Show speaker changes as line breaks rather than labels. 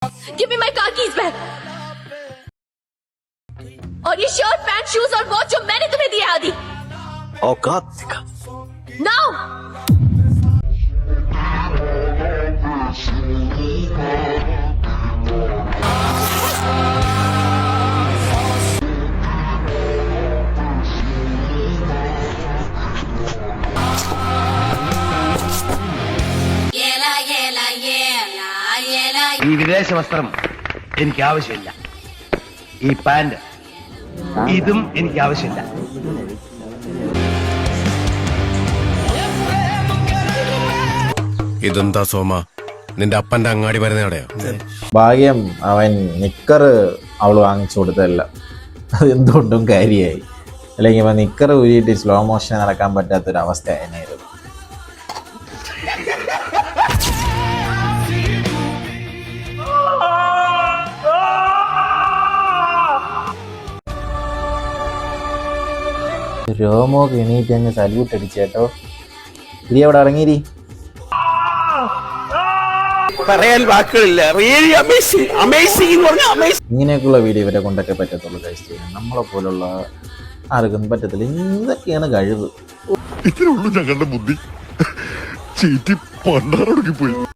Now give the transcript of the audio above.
Give me my car keys back. और ये shirt pant shoes और वॉच जो मैंने तुम्हें दिया आदि
औकात दिखा
नाउ
ഈ വിദേശ വസ്ത്രം എനിക്ക് ആവശ്യമില്ല. ഈ പാന്റ് ഇതും എനിക്ക് ആവശ്യമില്ല.
ഇതെന്താ സോമ, നിന്റെ അപ്പന്റെ അങ്ങാടി വരുന്നവിടെയോ?
ഭാഗ്യം അവൻ നിക്കറ് അവള് വാങ്ങിച്ചു കൊടുത്തതല്ല, അതെന്തുകൊണ്ടും കാര്യമായി. അല്ലെങ്കിൽ ഇവൻ നിക്കറ് ഊരിയിട്ട് സ്ലോ മോഷൻ നടക്കാൻ പറ്റാത്തൊരവസ്ഥ ആയിരുന്നു. രോമോ എണീറ്റ് അങ്ങ് സല്യൂട്ട് അടിച്ചേട്ടോ. ഇരി അവിടെ ഇറങ്ങിയിരി.
പറയാൻ വാക്കുകളില്ല. റിയലി അമേസിംഗ് അമേസിംഗ് എന്ന് പറഞ്ഞാൽ അമേസിംഗ്.
ഇങ്ങനെയൊക്കെയുള്ള വീഡിയോ ഇവരെ കൊണ്ടൊക്കെ പറ്റത്തുള്ളൂ ഗൈസ് ചെയ്യാൻ. നമ്മളെ പോലുള്ള ആർക്കും പറ്റത്തില്ല. എന്തൊക്കെയാണ് കഴിവ്.
ഇതിനുള്ളൂ ഞങ്ങളുടെ ബുദ്ധി. ചീറ്റി പണ്ടാറൊടുക്കി പോയി.